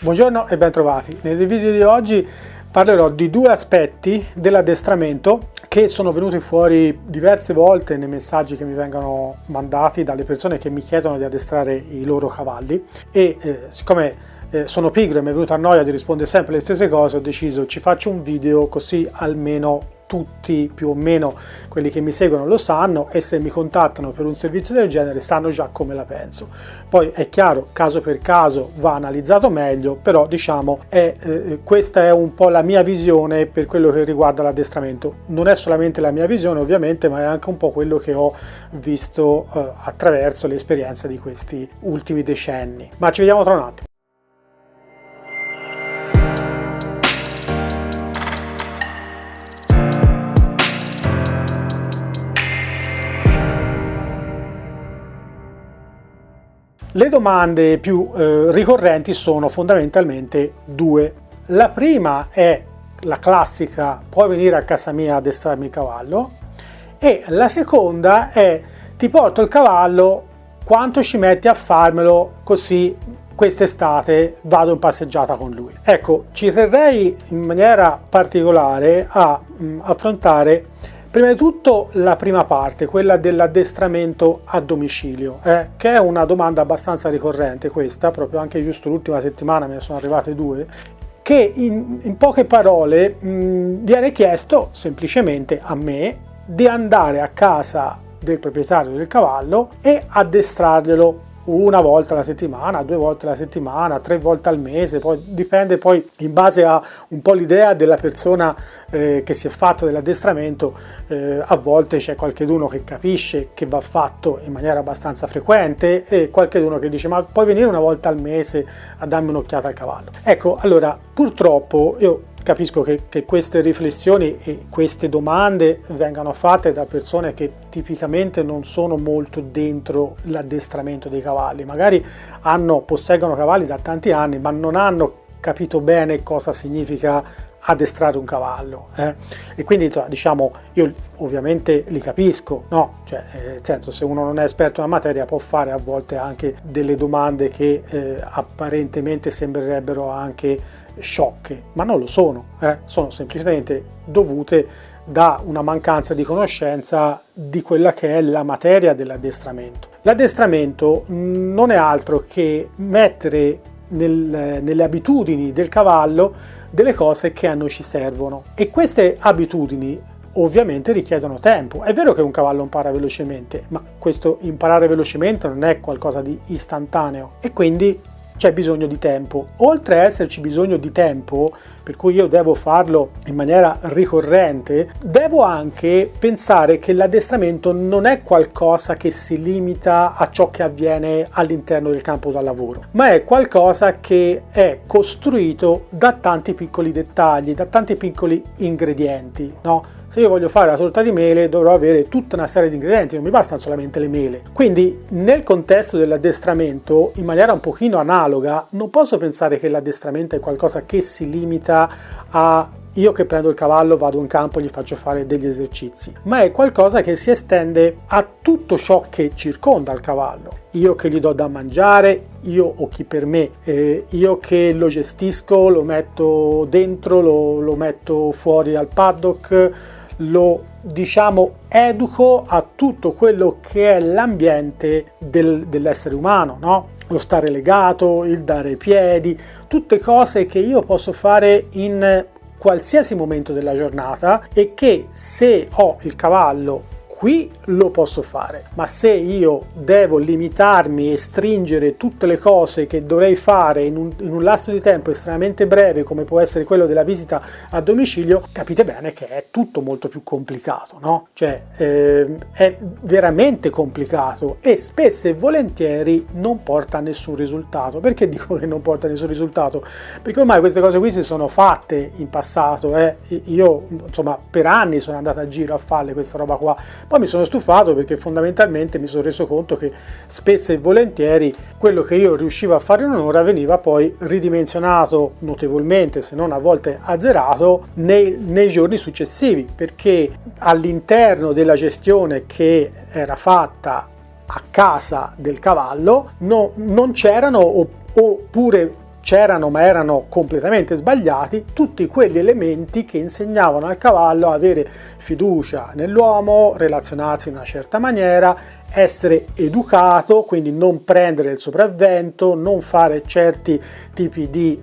Buongiorno e bentrovati. Nel video di oggi parlerò di due aspetti dell'addestramento che sono venuti fuori diverse volte nei messaggi che mi vengono mandati dalle persone che mi chiedono di addestrare i loro cavalli e siccome sono pigro e mi è venuta a noia di rispondere sempre le stesse cose, ho deciso ci faccio un video così almeno tutti più o meno quelli che mi seguono lo sanno e se mi contattano per un servizio del genere sanno già come la penso. Poi è chiaro, caso per caso va analizzato meglio, però diciamo questa è un po' la mia visione per quello che riguarda l'addestramento. Non è solamente la mia visione ovviamente, ma è anche un po' quello che ho visto attraverso l'esperienza di questi ultimi decenni. Ma ci vediamo tra un attimo. Le domande più ricorrenti sono fondamentalmente due. La prima è la classica: puoi venire a casa mia a addestrarmi il cavallo? E la seconda è: ti porto il cavallo, quanto ci metti a farmelo così quest'estate vado in passeggiata con lui? Ecco, ci terrei in maniera particolare a affrontare prima di tutto la prima parte, quella dell'addestramento a domicilio, che è una domanda abbastanza ricorrente questa, proprio anche giusto l'ultima settimana me ne sono arrivate due, che in poche parole viene chiesto semplicemente a me di andare a casa del proprietario del cavallo e addestrarglielo una volta alla settimana, 2 volte alla settimana, 3 volte al mese, poi dipende poi in base a un po' l'idea della persona che si è fatto dell'addestramento. A volte c'è qualcheduno che capisce che va fatto in maniera abbastanza frequente e qualcheduno che dice ma puoi venire una volta al mese a darmi un'occhiata al cavallo. Ecco, allora purtroppo io capisco che queste riflessioni e queste domande vengano fatte da persone che tipicamente non sono molto dentro l'addestramento dei cavalli, magari posseggono cavalli da tanti anni ma non hanno capito bene cosa significa addestrare un cavallo e quindi diciamo io ovviamente li capisco, no? Cioè nel senso, se uno non è esperto nella materia può fare a volte anche delle domande che apparentemente sembrerebbero anche sciocche, ma non lo sono, sono semplicemente dovute da una mancanza di conoscenza di quella che è la materia dell'addestramento. L'addestramento non è altro che mettere nelle abitudini del cavallo delle cose che a noi ci servono e queste abitudini ovviamente richiedono tempo. È vero che un cavallo impara velocemente, ma questo imparare velocemente non è qualcosa di istantaneo e quindi c'è bisogno di tempo. Oltre a esserci bisogno di tempo, per cui io devo farlo in maniera ricorrente, devo anche pensare che l'addestramento non è qualcosa che si limita a ciò che avviene all'interno del campo da lavoro, ma è qualcosa che è costruito da tanti piccoli dettagli, da tanti piccoli ingredienti, no? Se io voglio fare la torta di mele dovrò avere tutta una serie di ingredienti, non mi bastano solamente le mele. Quindi nel contesto dell'addestramento, in maniera un pochino analoga, non posso pensare che l'addestramento è qualcosa che si limita a io che prendo il cavallo, vado in campo e gli faccio fare degli esercizi, ma è qualcosa che si estende a tutto ciò che circonda il cavallo. Io che gli do da mangiare, io o chi per me, io che lo gestisco, lo metto dentro, lo metto fuori al paddock, lo educo a tutto quello che è l'ambiente dell'essere umano, no? Lo stare legato, il dare i piedi, tutte cose che io posso fare in qualsiasi momento della giornata e che se ho il cavallo qui lo posso fare, ma se io devo limitarmi e stringere tutte le cose che dovrei fare in un lasso di tempo estremamente breve come può essere quello della visita a domicilio, capite bene che è tutto molto più complicato, no? Cioè è veramente complicato e spesso e volentieri non porta a nessun risultato. Perché dico che non porta a nessun risultato? Perché ormai queste cose qui si sono fatte in passato, io insomma per anni sono andato a giro a farle questa roba qua. Poi mi sono stufato perché fondamentalmente mi sono reso conto che spesso e volentieri quello che io riuscivo a fare in un'ora veniva poi ridimensionato notevolmente, se non a volte azzerato, nei giorni successivi, perché all'interno della gestione che era fatta a casa del cavallo non c'erano oppure c'erano ma erano completamente sbagliati, tutti quegli elementi che insegnavano al cavallo a avere fiducia nell'uomo, relazionarsi in una certa maniera, essere educato, quindi non prendere il sopravvento, non fare certi tipi di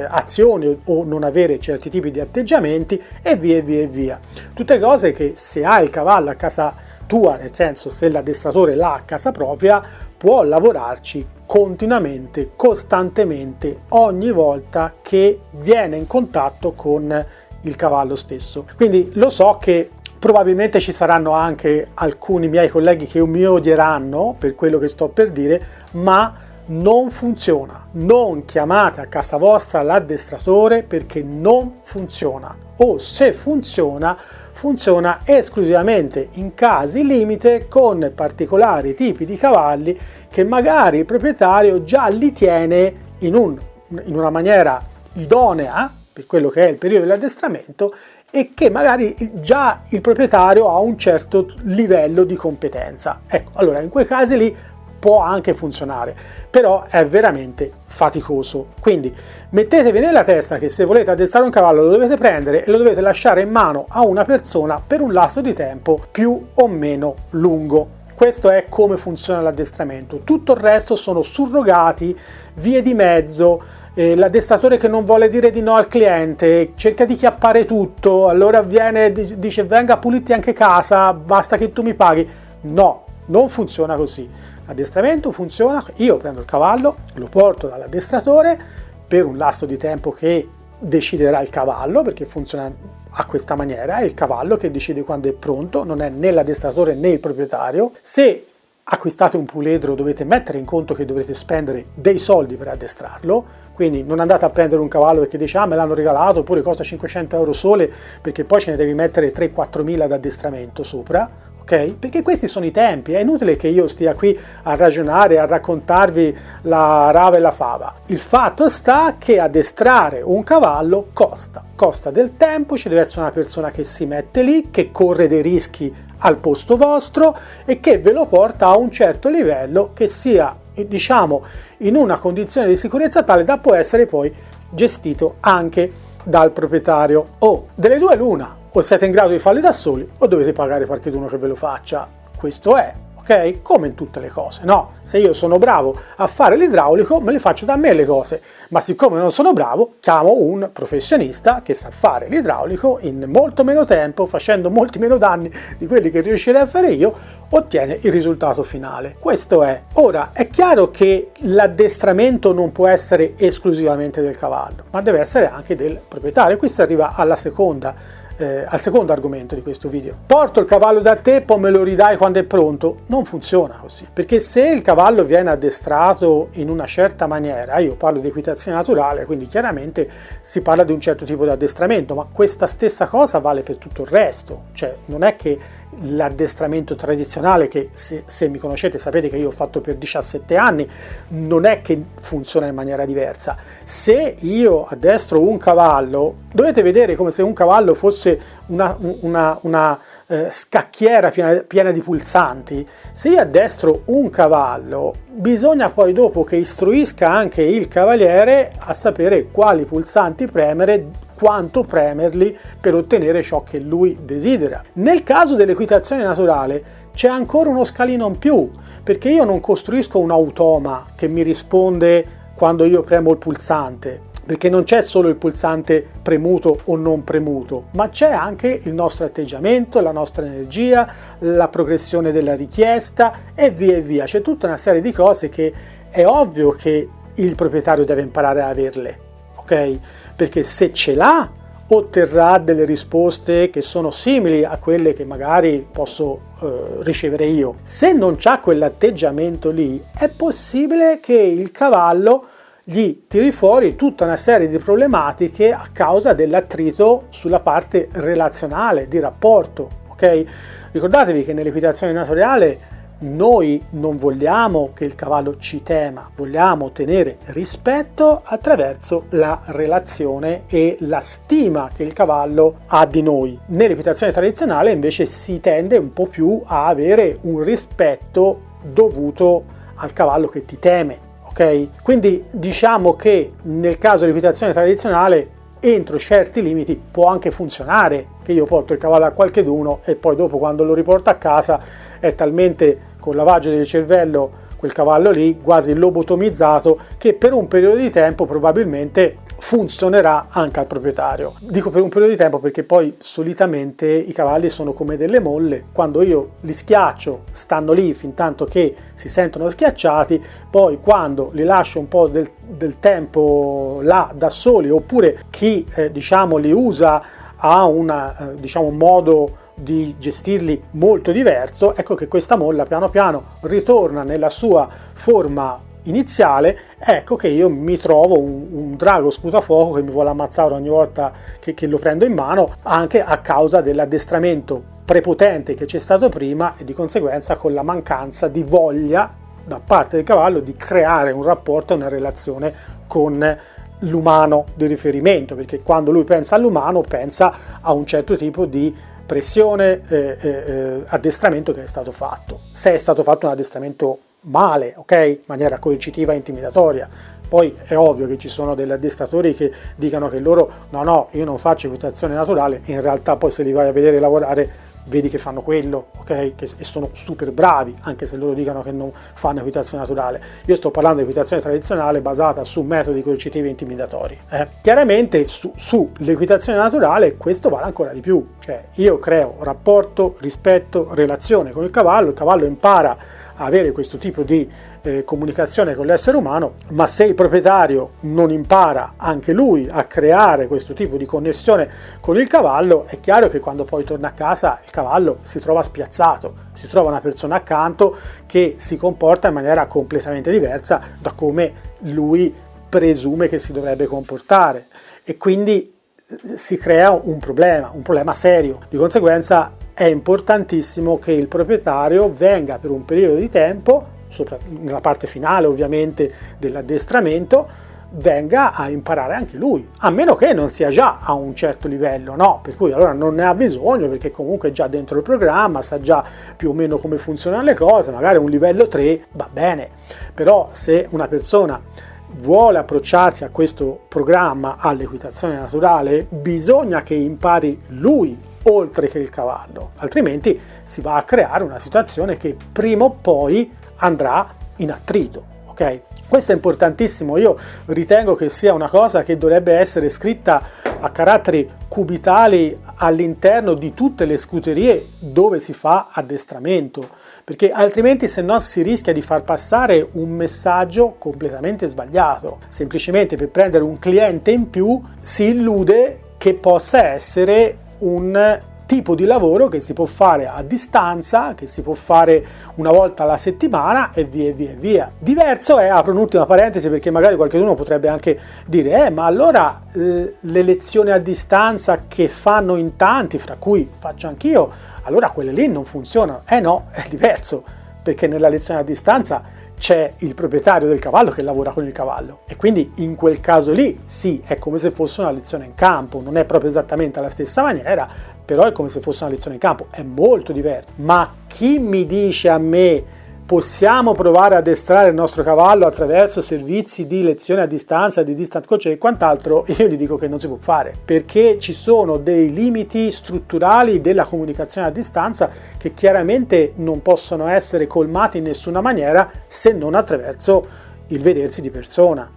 azioni o non avere certi tipi di atteggiamenti e via e via e via. Tutte cose che se hai il cavallo a casa tua, nel senso se l'addestratore l'ha a casa propria, può lavorarci continuamente, costantemente, ogni volta che viene in contatto con il cavallo stesso. Quindi lo so che probabilmente ci saranno anche alcuni miei colleghi che mi odieranno per quello che sto per dire, ma non funziona. Non chiamate a casa vostra l'addestratore perché non funziona. O se funziona, funziona esclusivamente in casi limite con particolari tipi di cavalli che magari il proprietario già li tiene in una maniera idonea per quello che è il periodo dell'addestramento e che magari già il proprietario ha un certo livello di competenza. Ecco, allora in quei casi lì può anche funzionare, però è veramente faticoso. Quindi mettetevi nella testa che se volete addestrare un cavallo lo dovete prendere e lo dovete lasciare in mano a una persona per un lasso di tempo più o meno lungo. Questo è come funziona l'addestramento. Tutto il resto sono surrogati, vie di mezzo, l'addestratore che non vuole dire di no al cliente, cerca di chiappare tutto, allora viene dice venga puliti anche casa, basta che tu mi paghi. No, non funziona così. L'addestramento funziona, io prendo il cavallo, lo porto dall'addestratore per un lasso di tempo che deciderà il cavallo, perché funziona a questa maniera, è il cavallo che decide quando è pronto, non è né l'addestratore né il proprietario. Se acquistate un puledro dovete mettere in conto che dovrete spendere dei soldi per addestrarlo, quindi non andate a prendere un cavallo perché dice me l'hanno regalato oppure costa 500 euro sole, perché poi ce ne devi mettere 3-4 mila d'addestramento sopra, ok? Perché questi sono i tempi, è inutile che io stia qui a ragionare, a raccontarvi la rava e la fava. Il fatto sta che addestrare un cavallo costa del tempo, ci deve essere una persona che si mette lì, che corre dei rischi al posto vostro e che ve lo porta a un certo livello che sia, diciamo, in una condizione di sicurezza tale da può essere poi gestito anche dal proprietario. O delle due l'una, o siete in grado di farli da soli o dovete pagare qualcuno che ve lo faccia. Questo è, ok? Come in tutte le cose, no? Se io sono bravo a fare l'idraulico, me le faccio da me le cose, ma siccome non sono bravo, chiamo un professionista che sa fare l'idraulico in molto meno tempo, facendo molti meno danni di quelli che riuscirei a fare io, ottiene il risultato finale. Questo è. Ora, è chiaro che l'addestramento non può essere esclusivamente del cavallo, ma deve essere anche del proprietario. Qui si arriva al secondo argomento di questo video. Porto il cavallo da te, poi me lo ridai quando è pronto. Non funziona così, perché se il cavallo viene addestrato in una certa maniera, io parlo di equitazione naturale, quindi chiaramente si parla di un certo tipo di addestramento, ma questa stessa cosa vale per tutto il resto. Cioè non è che l'addestramento tradizionale, che se mi conoscete sapete che io ho fatto per 17 anni, non è che funziona in maniera diversa. Se io addestro un cavallo, dovete vedere come se un cavallo fosse una scacchiera piena di pulsanti. Se io addestro un cavallo, bisogna poi dopo che istruisca anche il cavaliere a sapere quali pulsanti premere, quanto premerli per ottenere ciò che lui desidera. Nel caso dell'equitazione naturale c'è ancora uno scalino in più, perché io non costruisco un automa che mi risponde quando io premo il pulsante, perché non c'è solo il pulsante premuto o non premuto, ma c'è anche il nostro atteggiamento, la nostra energia, la progressione della richiesta e via e via. C'è tutta una serie di cose che è ovvio che il proprietario deve imparare a averle, ok? Perché se ce l'ha otterrà delle risposte che sono simili a quelle che magari posso ricevere io. Se non c'ha quell'atteggiamento lì, è possibile che il cavallo gli tiri fuori tutta una serie di problematiche a causa dell'attrito sulla parte relazionale, di rapporto, ok? Ricordatevi che nell'equitazione naturale noi non vogliamo che il cavallo ci tema, vogliamo ottenere rispetto attraverso la relazione e la stima che il cavallo ha di noi. Nell'equitazione tradizionale invece si tende un po' più a avere un rispetto dovuto al cavallo che ti teme. ok? Quindi diciamo che nel caso dell'equitazione tradizionale entro certi limiti può anche funzionare, che io porto il cavallo a qualcheduno e poi dopo quando lo riporto a casa è talmente con lavaggio del cervello quel cavallo lì quasi lobotomizzato che per un periodo di tempo probabilmente funzionerà anche al proprietario. Dico per un periodo di tempo perché poi solitamente i cavalli sono come delle molle, quando io li schiaccio stanno lì fin tanto che si sentono schiacciati, poi quando li lascio un po' del tempo là da soli, oppure chi diciamo li usa ha un modo di gestirli molto diverso, ecco che questa molla piano piano ritorna nella sua forma iniziale, ecco che io mi trovo un drago sputafuoco che mi vuole ammazzare ogni volta che lo prendo in mano, anche a causa dell'addestramento prepotente che c'è stato prima e di conseguenza con la mancanza di voglia da parte del cavallo di creare un rapporto e una relazione con l'umano di riferimento, perché quando lui pensa all'umano pensa a un certo tipo di pressione, addestramento che è stato fatto. Se è stato fatto un addestramento male, ok, in maniera coercitiva e intimidatoria, poi è ovvio che ci sono degli addestratori che dicano che loro no, io non faccio equitazione naturale, in realtà poi se li vai a vedere lavorare vedi che fanno quello, ok, e sono super bravi, anche se loro dicano che non fanno equitazione naturale. Io sto parlando di equitazione tradizionale basata su metodi coercitivi e intimidatori. Chiaramente sull'equitazione naturale questo vale ancora di più, cioè io creo rapporto, rispetto, relazione con il cavallo impara a avere questo tipo di comunicazione con l'essere umano, ma se il proprietario non impara anche lui a creare questo tipo di connessione con il cavallo, è chiaro che quando poi torna a casa il cavallo si trova spiazzato, si trova una persona accanto che si comporta in maniera completamente diversa da come lui presume che si dovrebbe comportare e quindi si crea un problema serio. Di conseguenza è importantissimo che il proprietario venga per un periodo di tempo, nella parte finale ovviamente dell'addestramento, venga a imparare anche lui, a meno che non sia già a un certo livello, no? Per cui allora non ne ha bisogno perché comunque è già dentro il programma, sa già più o meno come funzionano le cose, magari un livello 3 va bene, però se una persona vuole approcciarsi a questo programma all'equitazione naturale bisogna che impari lui oltre che il cavallo, altrimenti si va a creare una situazione che prima o poi andrà in attrito, ok? Questo è importantissimo, io ritengo che sia una cosa che dovrebbe essere scritta a caratteri cubitali all'interno di tutte le scuderie dove si fa addestramento, perché altrimenti se no si rischia di far passare un messaggio completamente sbagliato. Semplicemente per prendere un cliente in più si illude che possa essere un tipo di lavoro che si può fare a distanza, che si può fare una volta alla settimana e via e via e via. Diverso è, apro un'ultima parentesi perché magari qualcuno potrebbe anche dire ma allora le lezioni a distanza che fanno in tanti, fra cui faccio anch'io, allora quelle lì non funzionano. No, è diverso, perché nella lezione a distanza c'è il proprietario del cavallo che lavora con il cavallo e quindi in quel caso lì sì, è come se fosse una lezione in campo, non è proprio esattamente alla stessa maniera, però è come se fosse una lezione in campo, è molto diverso. Ma chi mi dice a me possiamo provare a addestrare il nostro cavallo attraverso servizi di lezione a distanza, di distance coaching e quant'altro, io gli dico che non si può fare, perché ci sono dei limiti strutturali della comunicazione a distanza che chiaramente non possono essere colmati in nessuna maniera se non attraverso il vedersi di persona.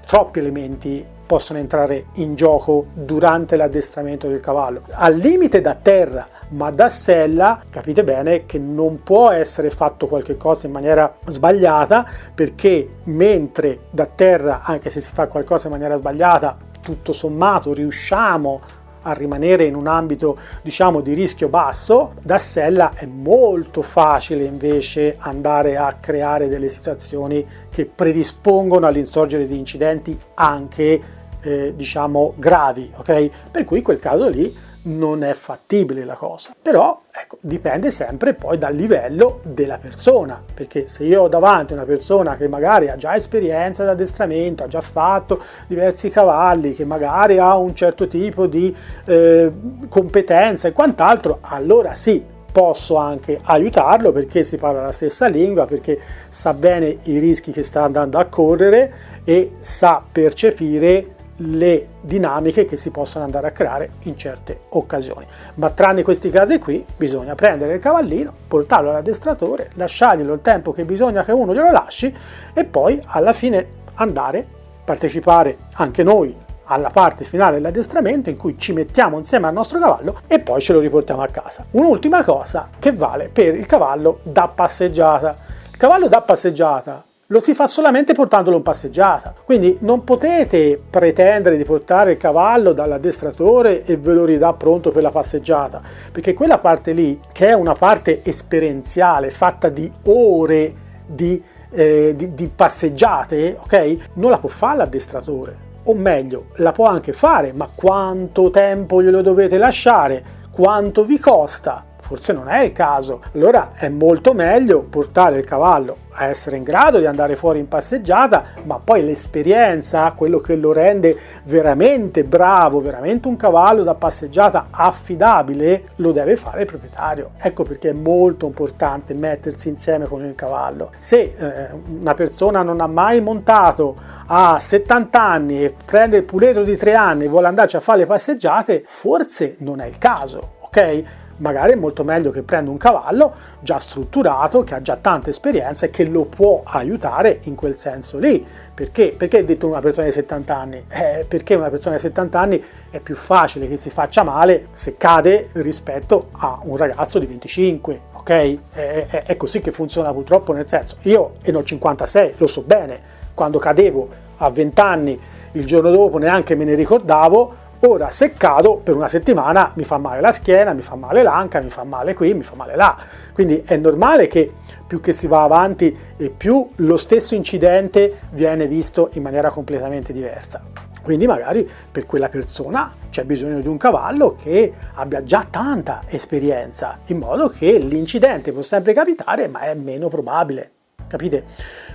Troppi elementi possono entrare in gioco durante l'addestramento del cavallo, al limite da terra, ma da sella capite bene che non può essere fatto qualche cosa in maniera sbagliata, perché mentre da terra, anche se si fa qualcosa in maniera sbagliata, tutto sommato riusciamo a rimanere in un ambito diciamo di rischio basso, da sella è molto facile invece andare a creare delle situazioni che predispongono all'insorgere di incidenti anche diciamo gravi, ok? Per cui in quel caso lì non è fattibile la cosa, però ecco, dipende sempre poi dal livello della persona, perché se io ho davanti una persona che magari ha già esperienza di addestramento, ha già fatto diversi cavalli, che magari ha un certo tipo di competenza e quant'altro, allora sì, posso anche aiutarlo perché si parla la stessa lingua, perché sa bene i rischi che sta andando a correre e sa percepire le dinamiche che si possono andare a creare in certe occasioni. Ma tranne questi casi qui bisogna prendere il cavallino, portarlo all'addestratore, lasciarglielo il tempo che bisogna che uno glielo lasci e poi alla fine andare, partecipare anche noi alla parte finale dell'addestramento in cui ci mettiamo insieme al nostro cavallo e poi ce lo riportiamo a casa. Un'ultima cosa che vale per il cavallo da passeggiata. Il cavallo da passeggiata lo si fa solamente portandolo in passeggiata, quindi non potete pretendere di portare il cavallo dall'addestratore e ve lo ridà pronto per la passeggiata, perché quella parte lì, che è una parte esperienziale fatta di ore di passeggiate, ok? Non la può fare l'addestratore, o meglio, la può anche fare, ma quanto tempo glielo dovete lasciare? Quanto vi costa? Forse non è il caso. Allora è molto meglio portare il cavallo a essere in grado di andare fuori in passeggiata, ma poi l'esperienza, quello che lo rende veramente bravo, veramente un cavallo da passeggiata affidabile, lo deve fare il proprietario. Ecco perché è molto importante mettersi insieme con il cavallo. Se una persona non ha mai montato a 70 anni e prende il puledro di 3 anni e vuole andarci a fare le passeggiate, forse non è il caso, ok? Magari è molto meglio che prenda un cavallo già strutturato, che ha già tanta esperienza e che lo può aiutare in quel senso lì. Perché ho detto una persona di 70 anni? Perché una persona di 70 anni è più facile che si faccia male se cade rispetto a un ragazzo di 25, ok? È così che funziona purtroppo, nel senso, io ne ho 56, lo so bene, quando cadevo a 20 anni il giorno dopo neanche me ne ricordavo. Ora se cado per una settimana mi fa male la schiena, mi fa male l'anca, mi fa male qui, mi fa male là. Quindi è normale che più che si va avanti e più lo stesso incidente viene visto in maniera completamente diversa. Quindi magari per quella persona c'è bisogno di un cavallo che abbia già tanta esperienza, in modo che l'incidente può sempre capitare, ma è meno probabile. Capite?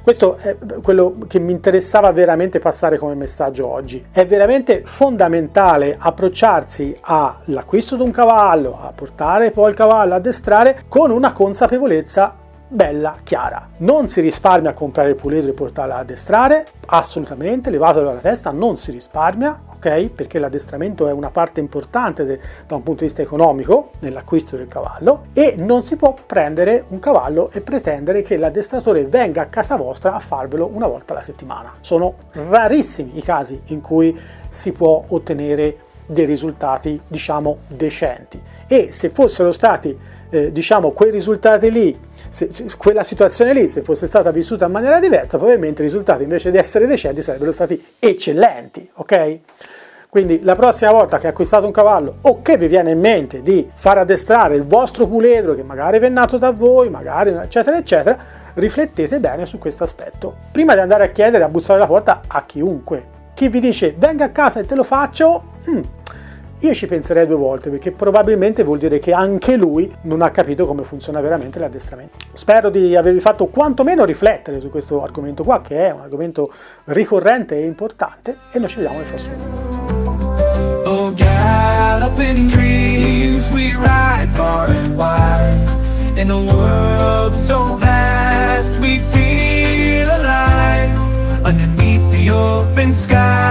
Questo è quello che mi interessava veramente passare come messaggio oggi. È veramente fondamentale approcciarsi all'acquisto di un cavallo, a portare poi il cavallo a addestrare con una consapevolezza bella, chiara. Non si risparmia a comprare il puledro e portarlo ad addestrare, assolutamente, levatelo dalla testa, non si risparmia, ok? Perché l'addestramento è una parte importante da un punto di vista economico nell'acquisto del cavallo, e non si può prendere un cavallo e pretendere che l'addestratore venga a casa vostra a farvelo una volta alla settimana. Sono rarissimi i casi in cui si può ottenere dei risultati, diciamo, decenti, e se fossero stati quei risultati lì, quella situazione lì, se fosse stata vissuta in maniera diversa, probabilmente i risultati invece di essere decenti sarebbero stati eccellenti, ok? Quindi la prossima volta che acquistate un cavallo o che vi viene in mente di far addestrare il vostro puledro, che magari vi è nato da voi, magari eccetera eccetera, riflettete bene su questo aspetto prima di andare a chiedere, a bussare alla porta a chiunque. Chi vi dice venga a casa e te lo faccio, io ci penserei 2 volte, perché probabilmente vuol dire che anche lui non ha capito come funziona veramente l'addestramento. Spero di avervi fatto quantomeno riflettere su questo argomento qua, che è un argomento ricorrente e importante, e noi ci vediamo nel prossimo video. Oh, galloping dreams, we ride far and wide. In a world so vast, we feel alive underneath the open sky.